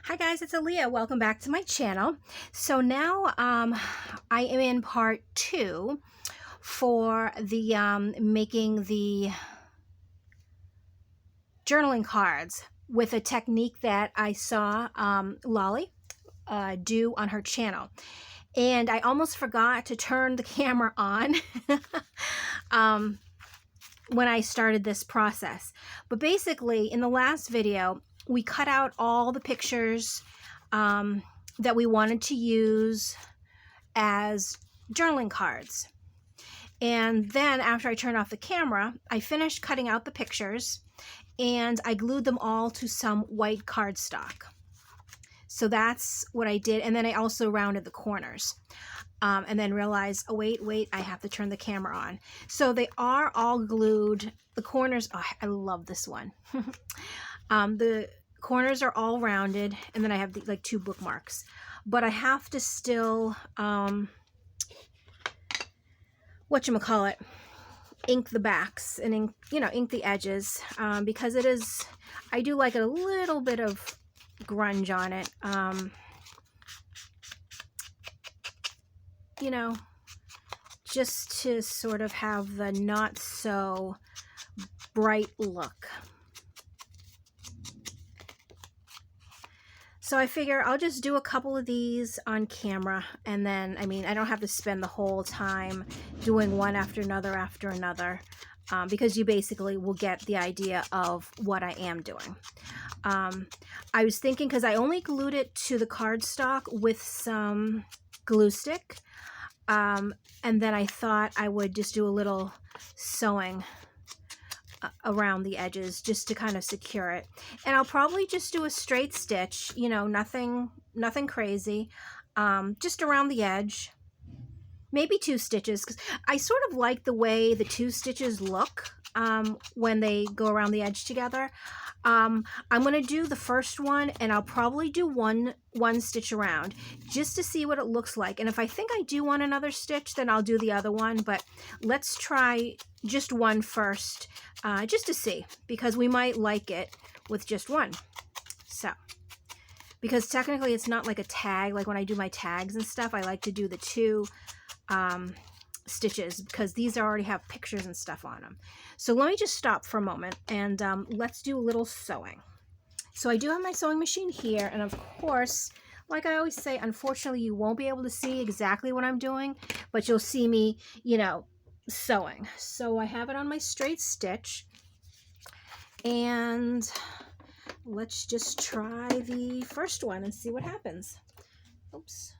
Hi guys, it's Alia. Welcome back to my channel. So now I am in part 2 for the making the journaling cards with a technique that I saw Lolly do on her channel. And I almost forgot to turn the camera on when I started this process. But basically, in the last video, we cut out all the pictures that we wanted to use as journaling cards. And then after I turned off the camera, I finished cutting out the pictures and I glued them all to some white cardstock. So that's what I did. And then I also rounded the corners. And then realized, oh, wait, I have to turn the camera on. So they are all glued. The corners, oh, I love this one. The corners are all rounded, and then I have like 2 bookmarks. But I have to still, whatchamacallit, ink the backs and ink the edges, because it is, I do like a little bit of grunge on it. Just to sort of have the not so bright look. So I figure I'll just do a couple of these on camera, and then, I mean, I don't have to spend the whole time doing one after another, because you basically will get the idea of what I am doing. I was thinking, because I only glued it to the cardstock with some glue stick, and then I thought I would just do a little sewing around the edges just to kind of secure it. And I'll probably just do a straight stitch, nothing crazy, just around the edge, maybe 2 stitches, because I sort of like the way the 2 stitches look when they go around the edge together. I'm going to do the first one, and I'll probably do one stitch around just to see what it looks like. And if I think I do want another stitch, then I'll do the other one. But let's try just one first, just to see, because we might like it with just one. So, because technically it's not like a tag, like when I do my tags and stuff, I like to do the 2 stitches, because these already have pictures and stuff on them. So let me just stop for a moment, and let's do a little sewing. So I do have my sewing machine here, and of course, like I always say, unfortunately you won't be able to see exactly what I'm doing, but you'll see me, sewing. So I have it on my straight stitch, and let's just try the first one and see what happens. Oops,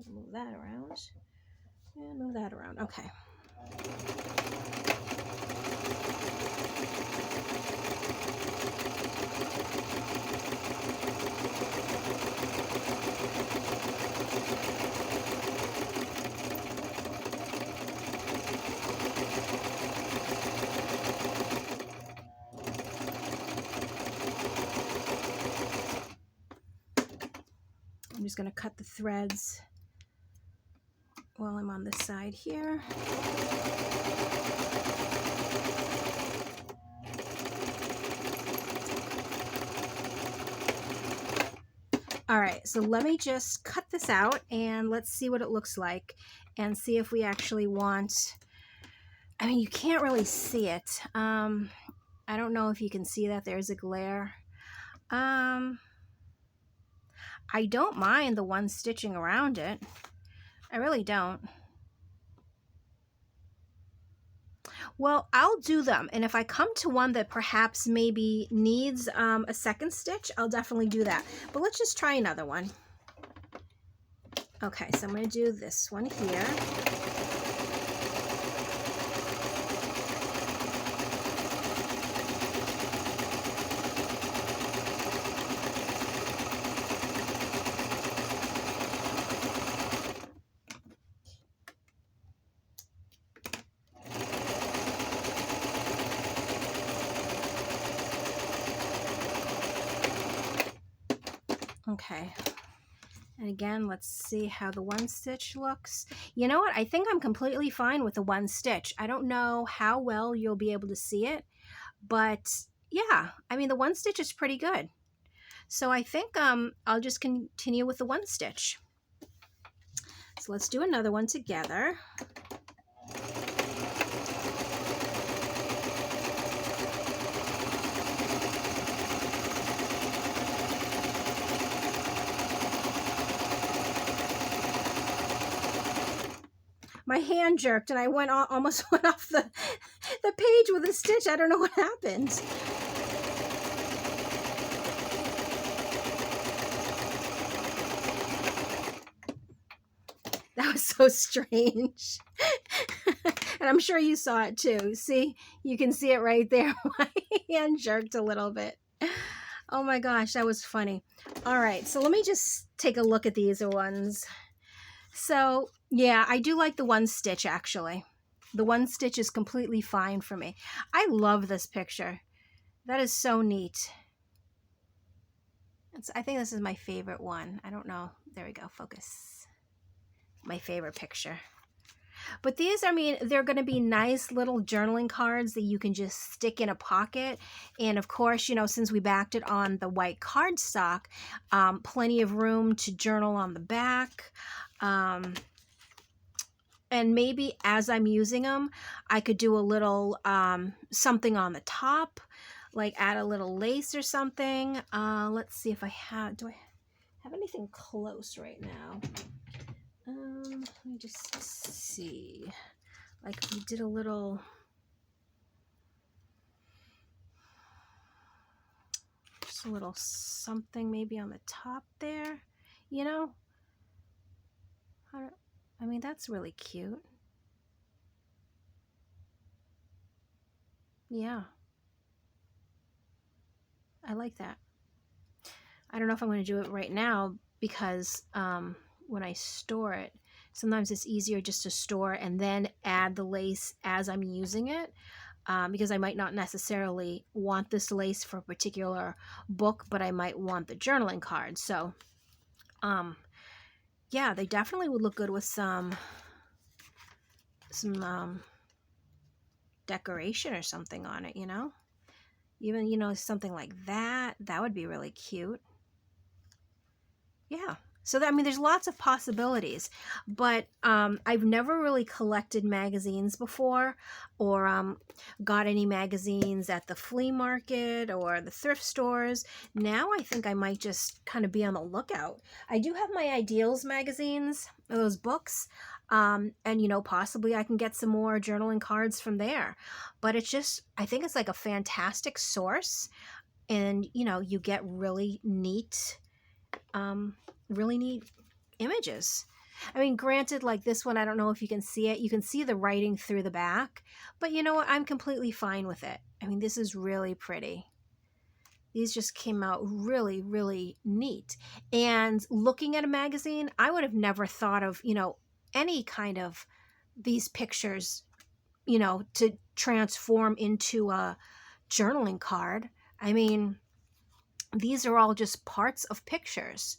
move that around. And move that around. Okay. I'm just going to cut the threads while I'm on this side here. All right, so let me just cut this out and let's see what it looks like and see if we actually want, I mean, you can't really see it. I don't know if you can see that. There's a glare. I don't mind the one stitching around it. I really don't. Well, I'll do them, and if I come to one that perhaps maybe needs a second stitch, I'll definitely do that. But let's just try another one. Okay, so I'm going to do this one here. Okay, and again, let's see how the one stitch looks. You know what? I think I'm completely fine with the one stitch. I don't know how well you'll be able to see it, but yeah, I mean, the one stitch is pretty good. So I think I'll just continue with the one stitch. So let's do another one together. My hand jerked and I almost went off the page with a stitch. I don't know what happened. That was so strange. And I'm sure you saw it too. See, you can see it right there. My hand jerked a little bit. Oh my gosh, that was funny. All right, so let me just take a look at these ones. So yeah, I do like the one stitch actually. The one stitch is completely fine for me. I love this picture. That is so neat. I think this is my favorite one. I don't know. There we go. Focus. My favorite picture. But these, I mean, they're going to be nice little journaling cards that you can just stick in a pocket. And of course, you know, since we backed it on the white cardstock, plenty of room to journal on the back. And maybe as I'm using them, I could do a little something on the top, like add a little lace or something. Let's see if I have, do I have anything close right now? Let me just see. Like if we did a little, just a little something maybe on the top there, you know? I mean, that's really cute. Yeah. I like that. I don't know if I'm going to do it right now because when I store it, sometimes it's easier just to store and then add the lace as I'm using it, because I might not necessarily want this lace for a particular book, but I might want the journaling card. So yeah, they definitely would look good with some decoration or something on it, you know? Even, you know, something like that. That would be really cute. Yeah. So, I mean, there's lots of possibilities, but I've never really collected magazines before or got any magazines at the flea market or the thrift stores. Now I think I might just kind of be on the lookout. I do have my Ideals magazines, those books, and, you know, possibly I can get some more journaling cards from there. But it's just, I think it's like a fantastic source, and, you know, you get really neat images. I mean, granted, like this one, I don't know if you can see it. You can see the writing through the back, but you know what? I'm completely fine with it. I mean, this is really pretty. These just came out really, really neat. And looking at a magazine, I would have never thought of, you know, any kind of these pictures, you know, to transform into a journaling card. I mean, these are all just parts of pictures.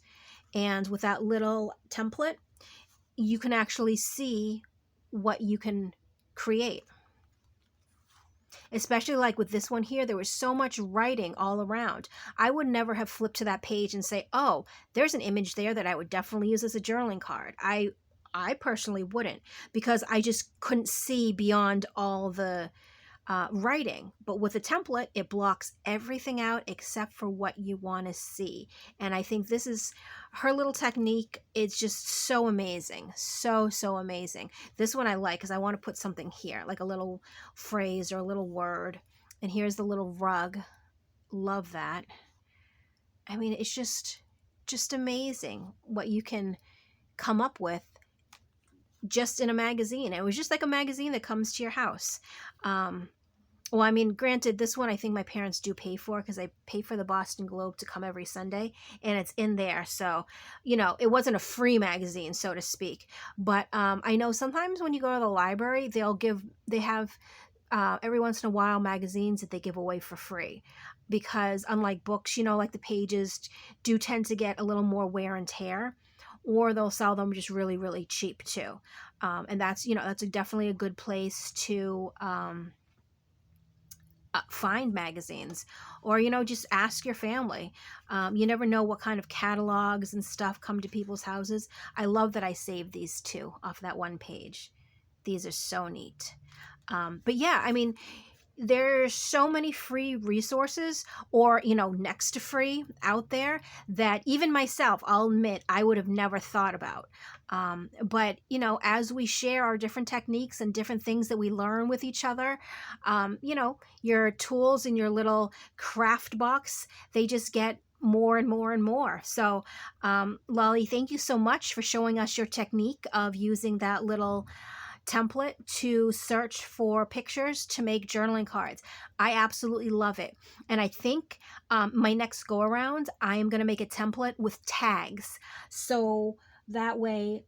And with that little template, you can actually see what you can create. Especially like with this one here, there was so much writing all around. I would never have flipped to that page and say, oh, there's an image there that I would definitely use as a journaling card. I personally wouldn't, because I just couldn't see beyond all the writing. But with a template, it blocks everything out except for what you want to see. And I think this is her little technique. It's just so amazing. So amazing. This one I like because I want to put something here, like a little phrase or a little word. And here's the little rug. Love that. I mean, it's just amazing what you can come up with just in a magazine. It was just like a magazine that comes to your house. Well, I mean, granted, this one I think my parents do pay for, because I pay for the Boston Globe to come every Sunday, and it's in there. So, you know, it wasn't a free magazine, so to speak. But I know sometimes when you go to the library, they have every once in a while magazines that they give away for free, because unlike books, you know, like the pages do tend to get a little more wear and tear, or they'll sell them just really, really cheap too. And that's, you know, that's definitely a good place to find magazines, or just ask your family. You never know what kind of catalogs and stuff come to people's houses. I love that I saved these two off that one page. These are so neat. But yeah, I mean, there's so many free resources, or next to free, out there, that even myself, I'll admit, I would have never thought about. But as we share our different techniques and different things that we learn with each other, your tools in your little craft box, they just get more and more and more. So Lolly, thank you so much for showing us your technique of using that little template to search for pictures to make journaling cards. I absolutely love it. And I think my next go around, I am going to make a template with tags. So that way,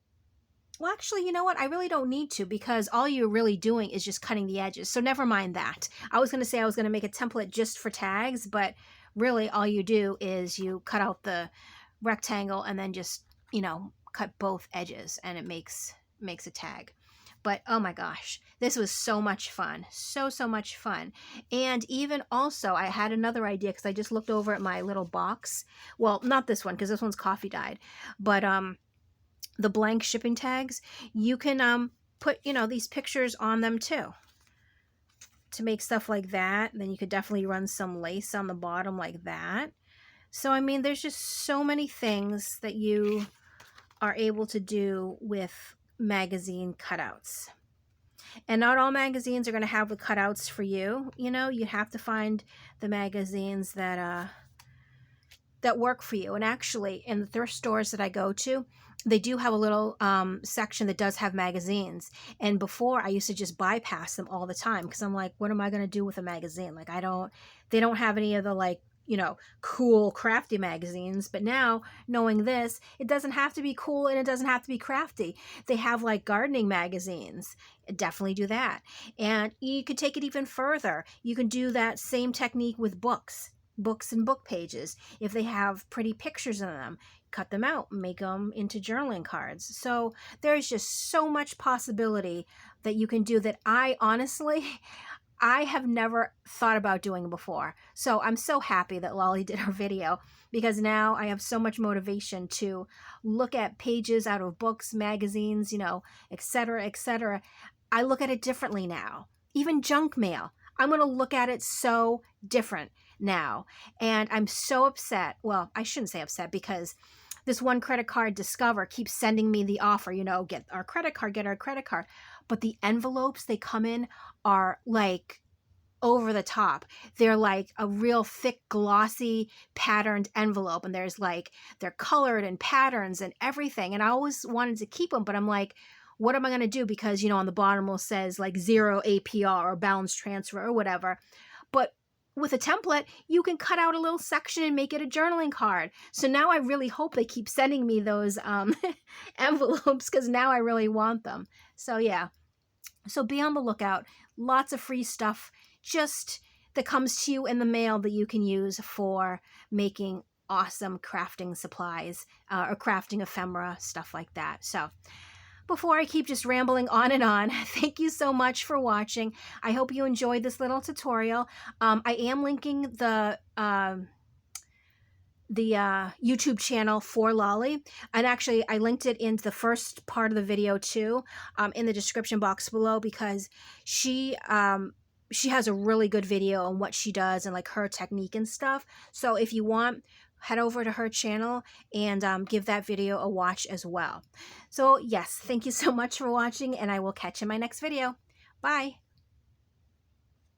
well, actually, you know what? I really don't need to, because all you're really doing is just cutting the edges. So never mind that. I was going to say I was going to make a template just for tags, but really all you do is you cut out the rectangle and then just, cut both edges, and it makes a tag. But oh my gosh, this was so much fun. So much fun. And even also, I had another idea, because I just looked over at my little box. Well, not this one, because this one's coffee dyed. But the blank shipping tags, you can put, these pictures on them too, to make stuff like that. Then you could definitely run some lace on the bottom like that. So, I mean, there's just so many things that you are able to do with magazine cutouts. And not all magazines are going to have the cutouts for you. You have to find the magazines that work for you. And actually, in the thrift stores that I go to, they do have a little section that does have magazines. And before, I used to just bypass them all the time, because I'm like, what am I going to do with a magazine? Like, they don't have any of the cool crafty magazines. But now, knowing this, it doesn't have to be cool and it doesn't have to be crafty. They have gardening magazines. Definitely do that. And you could take it even further. You can do that same technique with books and book pages. If they have pretty pictures in them, cut them out, make them into journaling cards. So there's just so much possibility that you can do that I have never thought about doing before. So I'm so happy that Lolly did her video, because now I have so much motivation to look at pages out of books, magazines, etc., etc. I look at it differently now. Even junk mail, I'm going to look at it so different now. And I'm so upset. Well, I shouldn't say upset, because this one credit card, Discover, keeps sending me the offer, get our credit card. But the envelopes they come in are over the top. They're like a real thick, glossy, patterned envelope. And they're colored and patterns and everything. And I always wanted to keep them, but I'm like, what am I going to do? Because, on the bottom it says 0 APR or balance transfer or whatever. But with a template, you can cut out a little section and make it a journaling card. So now I really hope they keep sending me those envelopes, because now I really want them. So yeah. So be on the lookout. Lots of free stuff just that comes to you in the mail that you can use for making awesome crafting supplies or crafting ephemera, stuff like that. So before I keep just rambling on and on, thank you so much for watching. I hope you enjoyed this little tutorial. I am linking the YouTube channel for Lolly, and actually I linked it in the first part of the video too, in the description box below, because she has a really good video on what she does and her technique and stuff. So if you want, head over to her channel and give that video a watch as well. So yes, thank you so much for watching, and I will catch you in my next video. Bye.